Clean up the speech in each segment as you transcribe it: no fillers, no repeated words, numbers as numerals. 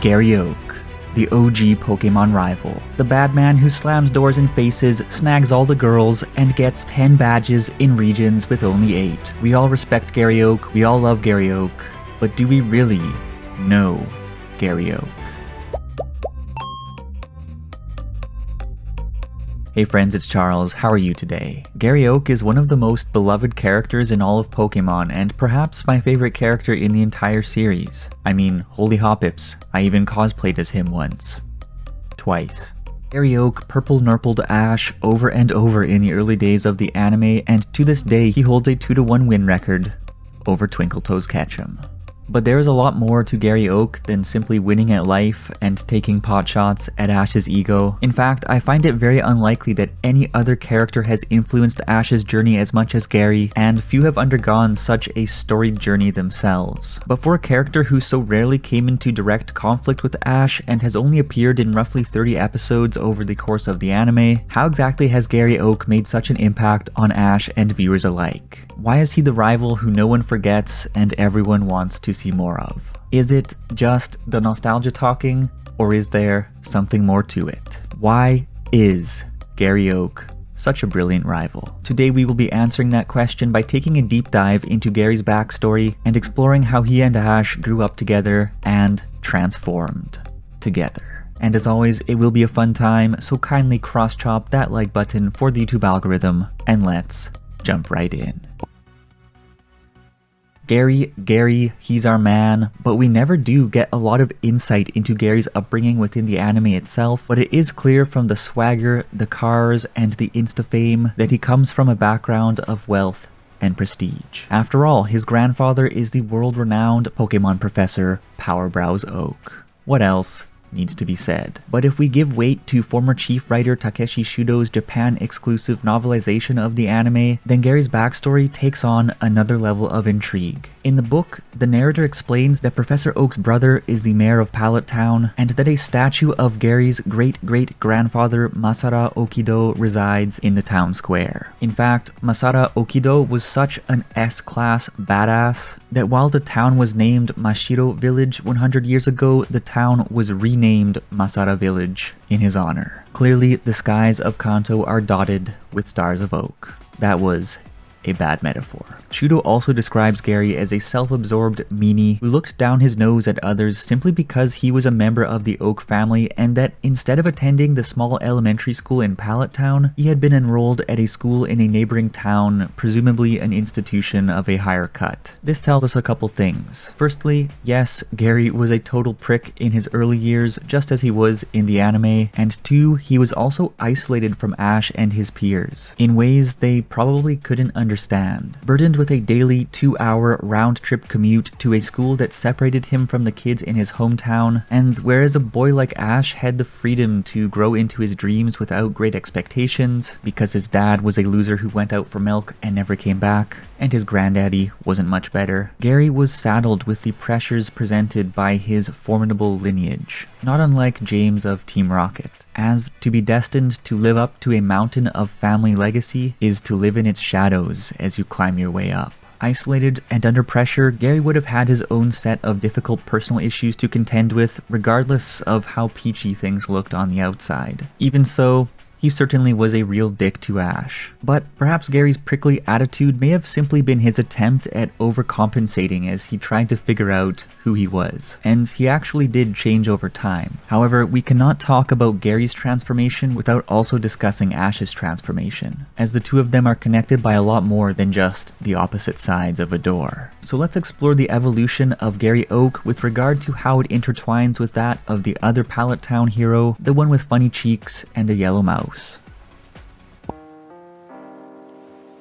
Gary Oak, the OG Pokemon rival. The bad man who slams doors in faces, snags all the girls, and gets 10 badges in regions with only 8. We all respect Gary Oak, we all love Gary Oak, but do we really know Gary Oak? Hey friends, it's Charles. How are you today? Gary Oak is one of the most beloved characters in all of Pokemon, and perhaps my favorite character in the entire series. I mean, holy hoppips, I even cosplayed as him once. Twice. Gary Oak purple-nurpled Ash over and over in the early days of the anime, and to this day he holds a 2-1 win record over Twinkletoes Ketchum. But there is a lot more to Gary Oak than simply winning at life and taking potshots at Ash's ego. In fact, I find it very unlikely that any other character has influenced Ash's journey as much as Gary, and few have undergone such a storied journey themselves. But for a character who so rarely came into direct conflict with Ash and has only appeared in roughly 30 episodes over the course of the anime, how exactly has Gary Oak made such an impact on Ash and viewers alike? Why is he the rival who no one forgets and everyone wants to see more of? Is it just the nostalgia talking, or is there something more to it? Why is Gary Oak such a brilliant rival? Today we will be answering that question by taking a deep dive into Gary's backstory and exploring how he and Ash grew up together and transformed together. And as always, it will be a fun time, so kindly cross-chop that like button for the YouTube algorithm, and let's jump right in. Gary, he's our man, but we never do get a lot of insight into Gary's upbringing within the anime itself, but it is clear from the swagger, the cars, and the insta-fame that he comes from a background of wealth and prestige. After all, his grandfather is the world-renowned Pokemon professor, Powerbrows Oak. What else needs to be said? But if we give weight to former chief writer Takeshi Shudo's Japan-exclusive novelization of the anime, then Gary's backstory takes on another level of intrigue. In the book, the narrator explains that Professor Oak's brother is the mayor of Pallet Town, and that a statue of Gary's great-great-grandfather Masara Okido resides in the town square. In fact, Masara Okido was such an S-class badass that while the town was named Mashiro Village 100 years ago, the town was renamed Masara Village in his honor. Clearly, the skies of Kanto are dotted with stars of oak. That was a bad metaphor. Shudo also describes Gary as a self-absorbed meanie who looked down his nose at others simply because he was a member of the Oak family, and that instead of attending the small elementary school in Pallet Town, he had been enrolled at a school in a neighboring town, presumably an institution of a higher cut. This tells us a couple things. Firstly, yes, Gary was a total prick in his early years, just as he was in the anime, and two, he was also isolated from Ash and his peers, in ways they probably couldn't understand. Burdened with a daily 2-hour round-trip commute to a school that separated him from the kids in his hometown, and whereas a boy like Ash had the freedom to grow into his dreams without great expectations, because his dad was a loser who went out for milk and never came back, and his granddaddy wasn't much better, Gary was saddled with the pressures presented by his formidable lineage, not unlike James of Team Rocket, as to be destined to live up to a mountain of family legacy is to live in its shadows as you climb your way up. Isolated and under pressure, Gary would have had his own set of difficult personal issues to contend with, regardless of how peachy things looked on the outside. Even so, he certainly was a real dick to Ash. But perhaps Gary's prickly attitude may have simply been his attempt at overcompensating as he tried to figure out who he was. And he actually did change over time. However, we cannot talk about Gary's transformation without also discussing Ash's transformation, as the two of them are connected by a lot more than just the opposite sides of a door. So let's explore the evolution of Gary Oak with regard to how it intertwines with that of the other Pallet Town hero, the one with funny cheeks and a yellow mouse.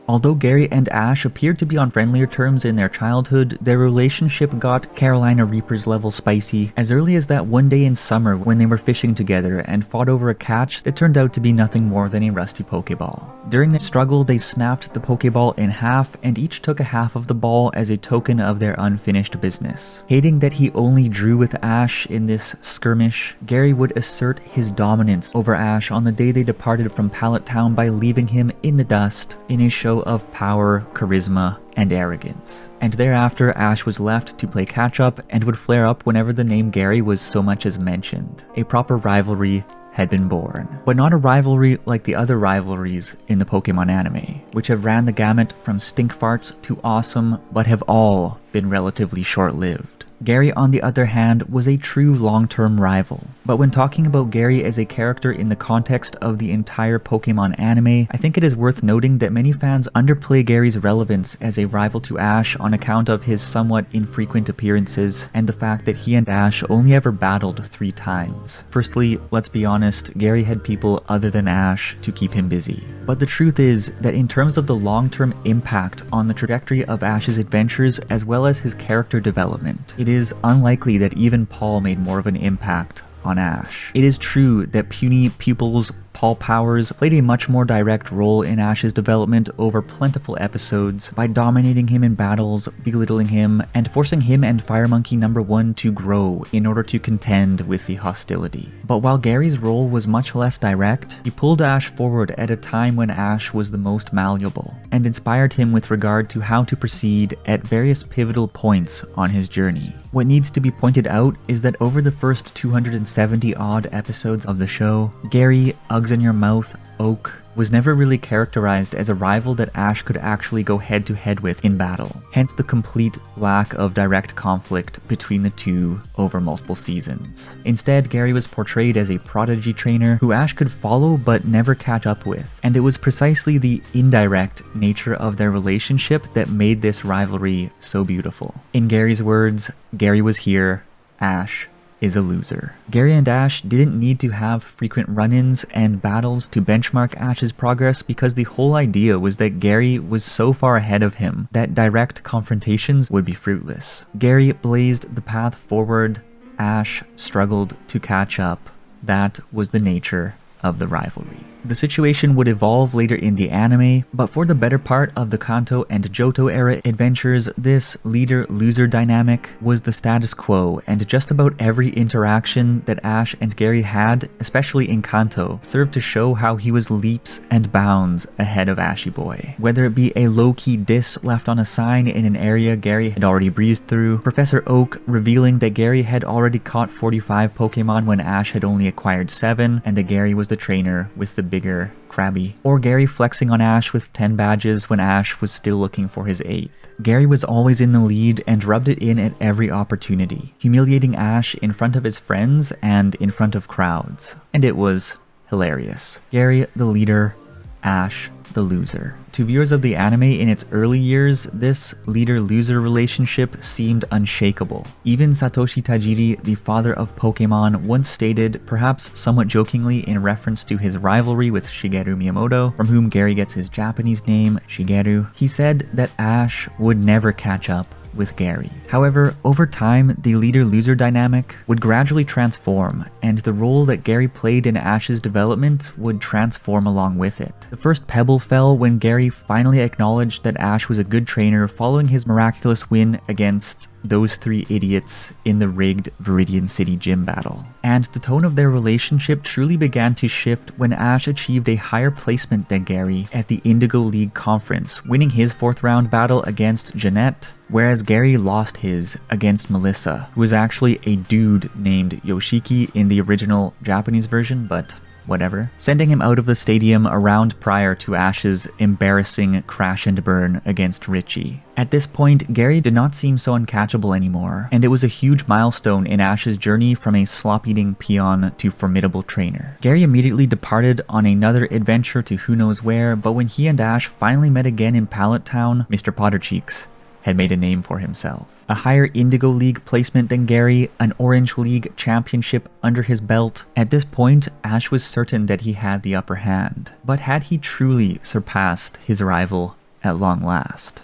Although Gary and Ash appeared to be on friendlier terms in their childhood, their relationship got Carolina Reapers level spicy as early as that one day in summer when they were fishing together and fought over a catch that turned out to be nothing more than a rusty Pokeball. During the struggle, they snapped the Pokeball in half and each took a half of the ball as a token of their unfinished business. Hating that he only drew with Ash in this skirmish, Gary would assert his dominance over Ash on the day they departed from Pallet Town by leaving him in the dust in a show of power, charisma, and arrogance. And thereafter, Ash was left to play catch-up and would flare up whenever the name Gary was so much as mentioned. A proper rivalry had been born. But not a rivalry like the other rivalries in the Pokemon anime, which have ran the gamut from stink farts to awesome, but have all been relatively short-lived. Gary, on the other hand, was a true long-term rival. But when talking about Gary as a character in the context of the entire Pokemon anime, I think it is worth noting that many fans underplay Gary's relevance as a rival to Ash on account of his somewhat infrequent appearances and the fact that he and Ash only ever battled 3 times. Firstly, let's be honest, Gary had people other than Ash to keep him busy. But the truth is that in terms of the long-term impact on the trajectory of Ash's adventures as well as his character development, it is unlikely that even Paul made more of an impact on Ash. It is true that puny pupils Paul Powers played a much more direct role in Ash's development over plentiful episodes by dominating him in battles, belittling him, and forcing him and Fire Monkey No. 1 to grow in order to contend with the hostility. But while Gary's role was much less direct, he pulled Ash forward at a time when Ash was the most malleable, and inspired him with regard to how to proceed at various pivotal points on his journey. What needs to be pointed out is that over the first 270 odd episodes of the show, Gary, in your mouth, Oak, was never really characterized as a rival that Ash could actually go head to head with in battle, hence the complete lack of direct conflict between the two over multiple seasons. Instead, Gary was portrayed as a prodigy trainer who Ash could follow but never catch up with, and it was precisely the indirect nature of their relationship that made this rivalry so beautiful. In Gary's words, Gary was here, Ash is a loser. Gary and Ash didn't need to have frequent run-ins and battles to benchmark Ash's progress because the whole idea was that Gary was so far ahead of him that direct confrontations would be fruitless. Gary blazed the path forward, Ash struggled to catch up. That was the nature of the rivalry. The situation would evolve later in the anime, but for the better part of the Kanto and Johto era adventures, this leader-loser dynamic was the status quo, and just about every interaction that Ash and Gary had, especially in Kanto, served to show how he was leaps and bounds ahead of Ashy Boy. Whether it be a low-key diss left on a sign in an area Gary had already breezed through, Professor Oak revealing that Gary had already caught 45 Pokemon when Ash had only acquired 7, and that Gary was the trainer with the bigger Krabby, or Gary flexing on Ash with 10 badges when Ash was still looking for his 8th. Gary was always in the lead and rubbed it in at every opportunity, humiliating Ash in front of his friends and in front of crowds. And it was hilarious. Gary, the leader, Ash, the loser. To viewers of the anime in its early years, this leader-loser relationship seemed unshakable. Even Satoshi Tajiri, the father of Pokemon, once stated, perhaps somewhat jokingly in reference to his rivalry with Shigeru Miyamoto, from whom Gary gets his Japanese name, Shigeru, he said that Ash would never catch up with Gary. However, over time, the leader-loser dynamic would gradually transform, and the role that Gary played in Ash's development would transform along with it. The first pebble fell when Gary finally acknowledged that Ash was a good trainer following his miraculous win against those 3 idiots in the rigged Viridian City gym battle. And the tone of their relationship truly began to shift when Ash achieved a higher placement than Gary at the Indigo League conference, winning his 4th round battle against Jeanette, whereas Gary lost his against Melissa, who was actually a dude named Yoshiki in the original Japanese version, but whatever, sending him out of the stadium a round prior to Ash's embarrassing crash and burn against Richie. At this point, Gary did not seem so uncatchable anymore, and it was a huge milestone in Ash's journey from a slop-eating peon to formidable trainer. Gary immediately departed on another adventure to who knows where, but when he and Ash finally met again in Pallet Town, Mr. Pottercheeks had made a name for himself. A higher Indigo League placement than Gary, an Orange League championship under his belt. At this point, Ash was certain that he had the upper hand. But had he truly surpassed his rival at long last?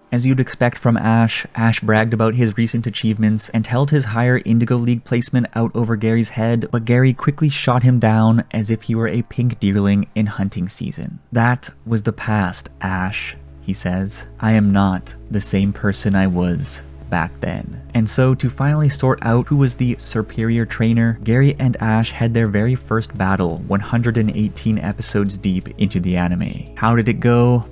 As you'd expect from Ash, Ash bragged about his recent achievements and held his higher Indigo League placement out over Gary's head, but Gary quickly shot him down as if he were a pink deerling in hunting season. That was the past, Ash, he says. I am not the same person I was back then. And so to finally sort out who was the superior trainer, Gary and Ash had their very first battle 118 episodes deep into the anime. How did it go?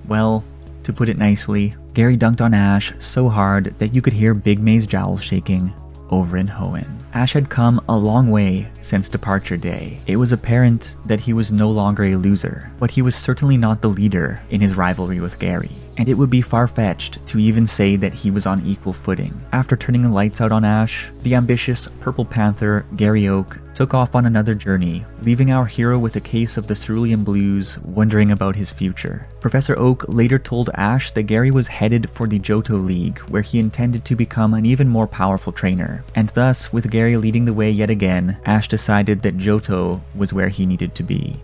Well, to put it nicely, Gary dunked on Ash so hard that you could hear Big May's jowls shaking over in Hoenn. Ash had come a long way since departure day. It was apparent that he was no longer a loser, but he was certainly not the leader in his rivalry with Gary, and it would be far-fetched to even say that he was on equal footing. After turning the lights out on Ash, the ambitious Purple Panther, Gary Oak, took off on another journey, leaving our hero with a case of the cerulean blues, wondering about his future. Professor Oak later told Ash that Gary was headed for the Johto League, where he intended to become an even more powerful trainer, and thus, with Gary leading the way yet again, Ash decided that Johto was where he needed to be.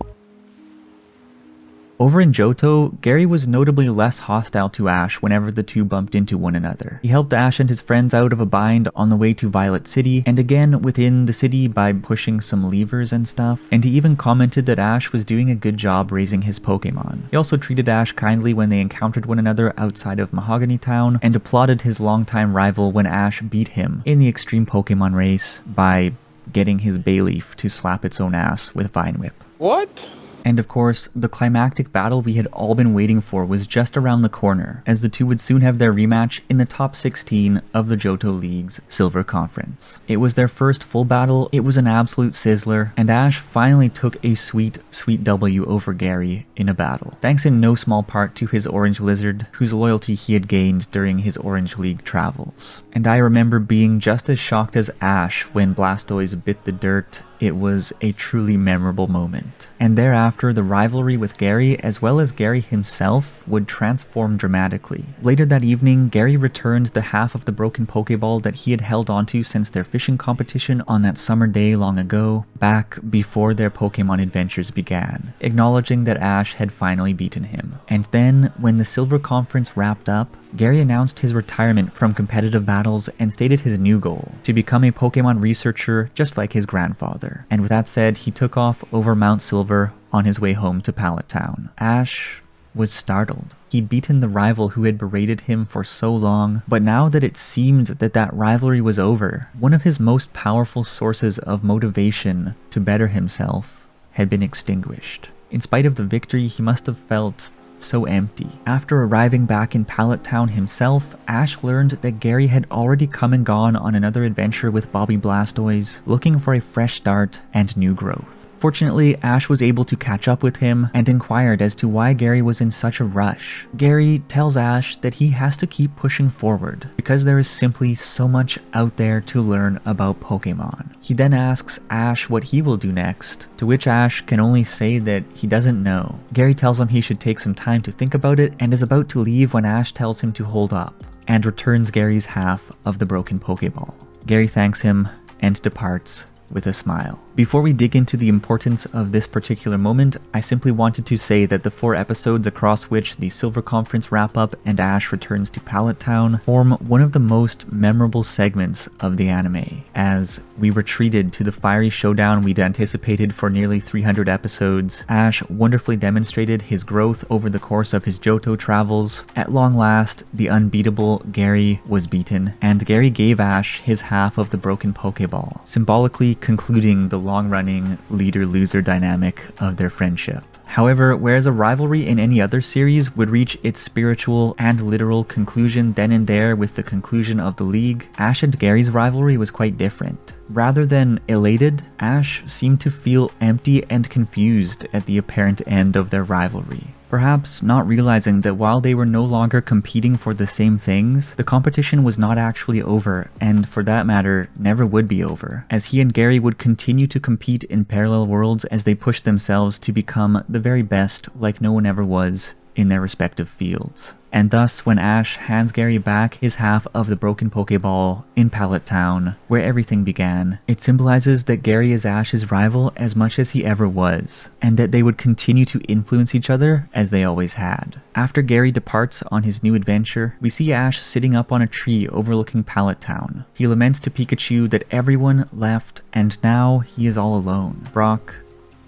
Over in Johto, Gary was notably less hostile to Ash whenever the two bumped into one another. He helped Ash and his friends out of a bind on the way to Violet City, and again within the city by pushing some levers and stuff, and he even commented that Ash was doing a good job raising his Pokemon. He also treated Ash kindly when they encountered one another outside of Mahogany Town, and applauded his longtime rival when Ash beat him in the Extreme Pokemon race by getting his Bayleaf to slap its own ass with Vine Whip. What? And of course, the climactic battle we had all been waiting for was just around the corner, as the two would soon have their rematch in the top 16 of the Johto League's Silver Conference. It was their first full battle, it was an absolute sizzler, and Ash finally took a sweet W over Gary in a battle, thanks in no small part to his Orange Lizard, whose loyalty he had gained during his Orange League travels. And I remember being just as shocked as Ash when Blastoise bit the dirt. It was a truly memorable moment. And thereafter, the rivalry with Gary, as well as Gary himself, would transform dramatically. Later that evening, Gary returned the half of the broken Pokeball that he had held onto since their fishing competition on that summer day long ago, back before their Pokemon adventures began, acknowledging that Ash had finally beaten him. And then, when the Silver Conference wrapped up, Gary announced his retirement from competitive battles and stated his new goal, to become a Pokemon researcher just like his grandfather. And with that said, he took off over Mount Silver on his way home to Pallet Town. Ash was startled. He'd beaten the rival who had berated him for so long, but now that it seemed that rivalry was over, one of his most powerful sources of motivation to better himself had been extinguished. In spite of the victory, he must have felt so empty. After arriving back in Pallet Town himself, Ash learned that Gary had already come and gone on another adventure with Bobby Blastoise, looking for a fresh start and new growth. Fortunately, Ash was able to catch up with him and inquired as to why Gary was in such a rush. Gary tells Ash that he has to keep pushing forward because there is simply so much out there to learn about Pokemon. He then asks Ash what he will do next, to which Ash can only say that he doesn't know. Gary tells him he should take some time to think about it and is about to leave when Ash tells him to hold up and returns Gary's half of the broken Pokeball. Gary thanks him and departs with a smile. Before we dig into the importance of this particular moment, I simply wanted to say that the 4 episodes across which the Silver Conference wrap up and Ash returns to Pallet Town form one of the most memorable segments of the anime, as we retreated to the fiery showdown we'd anticipated for nearly 300 episodes. Ash wonderfully demonstrated his growth over the course of his Johto travels. At long last, the unbeatable Gary was beaten, and Gary gave Ash his half of the broken Pokeball, symbolically concluding the long-running leader-loser dynamic of their friendship. However, whereas a rivalry in any other series would reach its spiritual and literal conclusion then and there with the conclusion of the league, Ash and Gary's rivalry was quite different. Rather than elated, Ash seemed to feel empty and confused at the apparent end of their rivalry. Perhaps not realizing that while they were no longer competing for the same things, the competition was not actually over, and for that matter, never would be over, as he and Gary would continue to compete in parallel worlds as they pushed themselves to become the very best like no one ever was in their respective fields. And thus, when Ash hands Gary back his half of the broken Pokeball in Pallet Town, where everything began, it symbolizes that Gary is Ash's rival as much as he ever was, and that they would continue to influence each other as they always had. After Gary departs on his new adventure, we see Ash sitting up on a tree overlooking Pallet Town. He laments to Pikachu that everyone left, and now he is all alone. Brock,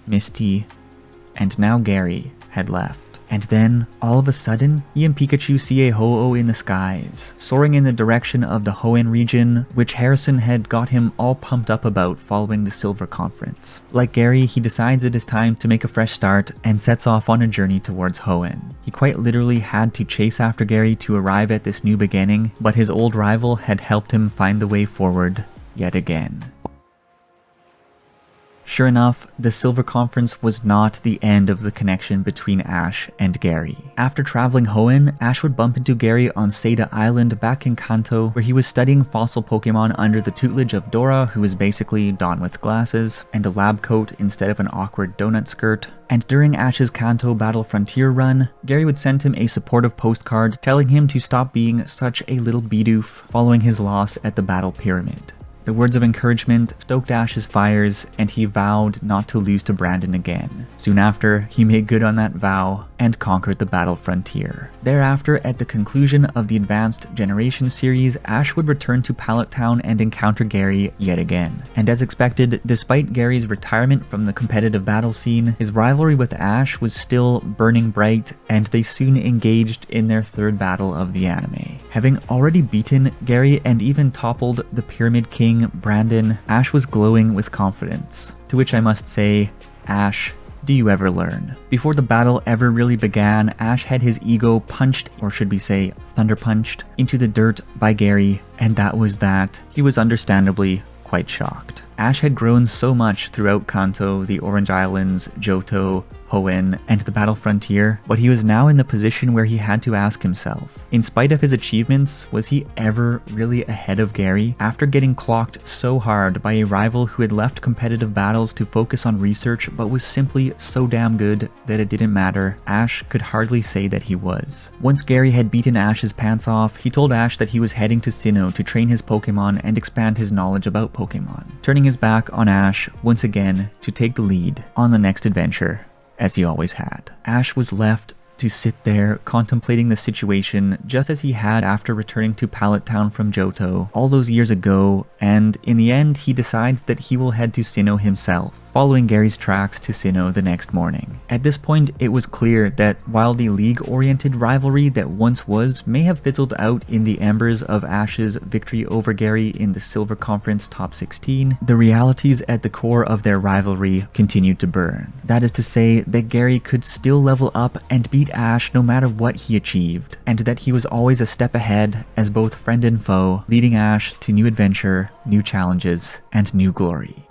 Misty, and now Gary had left. And then, all of a sudden, he and Pikachu see a Ho-Oh in the skies, soaring in the direction of the Hoenn region, which Harrison had got him all pumped up about following the Silver Conference. Like Gary, he decides it is time to make a fresh start and sets off on a journey towards Hoenn. He quite literally had to chase after Gary to arrive at this new beginning, but his old rival had helped him find the way forward yet again. Sure enough, the Silver Conference was not the end of the connection between Ash and Gary. After traveling Hoenn, Ash would bump into Gary on Seda Island back in Kanto, where he was studying fossil Pokemon under the tutelage of Dora, who was basically Dawn with glasses, and a lab coat instead of an awkward donut skirt. And during Ash's Kanto Battle Frontier run, Gary would send him a supportive postcard telling him to stop being such a little bidoof following his loss at the Battle Pyramid. The words of encouragement stoked Ash's fires, and he vowed not to lose to Brandon again. Soon after, he made good on that vow and conquered the Battle Frontier. Thereafter, at the conclusion of the Advanced Generation series, Ash would return to Pallet Town and encounter Gary yet again. And as expected, despite Gary's retirement from the competitive battle scene, his rivalry with Ash was still burning bright, and they soon engaged in their third battle of the anime. Having already beaten Gary and even toppled the Pyramid King Brandon, Ash was glowing with confidence. To which I must say, Ash, do you ever learn? Before the battle ever really began, Ash had his ego punched, or should we say thunder punched, into the dirt by Gary, and that was that. He was understandably quite shocked. Ash had grown so much throughout Kanto, the Orange Islands, Johto, Hoenn, and the Battle Frontier, but he was now in the position where he had to ask himself, in spite of his achievements, was he ever really ahead of Gary? After getting clocked so hard by a rival who had left competitive battles to focus on research but was simply so damn good that it didn't matter, Ash could hardly say that he was. Once Gary had beaten Ash's pants off, he told Ash that he was heading to Sinnoh to train his Pokemon and expand his knowledge about Pokemon, turning his back on Ash once again to take the lead on the next adventure, as he always had. Ash was left to sit there contemplating the situation just as he had after returning to Pallet Town from Johto all those years ago, and in the end he decides that he will head to Sinnoh himself, following Gary's tracks to Sinnoh the next morning. At this point, it was clear that while the league-oriented rivalry that once was may have fizzled out in the embers of Ash's victory over Gary in the Silver Conference Top 16, the realities at the core of their rivalry continued to burn. That is to say that Gary could still level up and beat Ash no matter what he achieved, and that he was always a step ahead as both friend and foe, leading Ash to new adventure, new challenges, and new glory.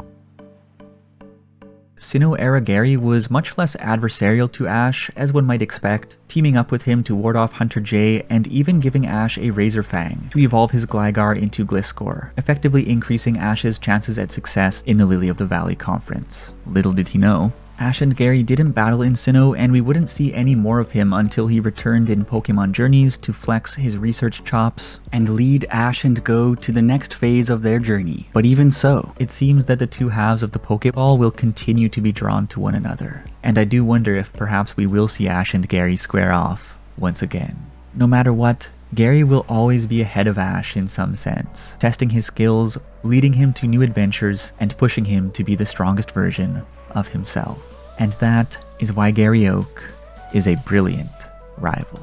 Sinnoh-era Gary was much less adversarial to Ash, as one might expect, teaming up with him to ward off Hunter J and even giving Ash a Razor Fang to evolve his Gligar into Gliscor, effectively increasing Ash's chances at success in the Lily of the Valley Conference. Little did he know, Ash and Gary didn't battle in Sinnoh, and we wouldn't see any more of him until he returned in Pokemon Journeys to flex his research chops and lead Ash and Go to the next phase of their journey. But even so, it seems that the two halves of the Pokeball will continue to be drawn to one another, and I do wonder if perhaps we will see Ash and Gary square off once again. No matter what, Gary will always be ahead of Ash in some sense, testing his skills, leading him to new adventures, and pushing him to be the strongest version of himself. And that is why Gary Oak is a brilliant rival.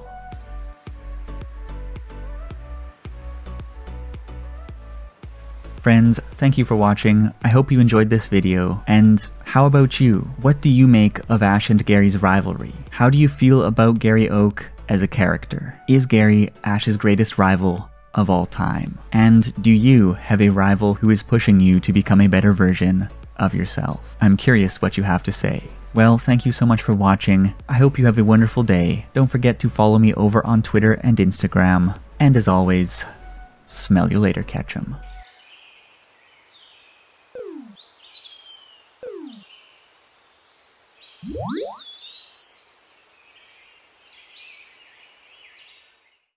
Friends, thank you for watching. I hope you enjoyed this video. And how about you? What do you make of Ash and Gary's rivalry? How do you feel about Gary Oak as a character? Is Gary Ash's greatest rival of all time? And do you have a rival who is pushing you to become a better version of yourself? I'm curious what you have to say. Well, thank you so much for watching. I hope you have a wonderful day. Don't forget to follow me over on Twitter and Instagram. And as always, smell you later, Ketchum. What?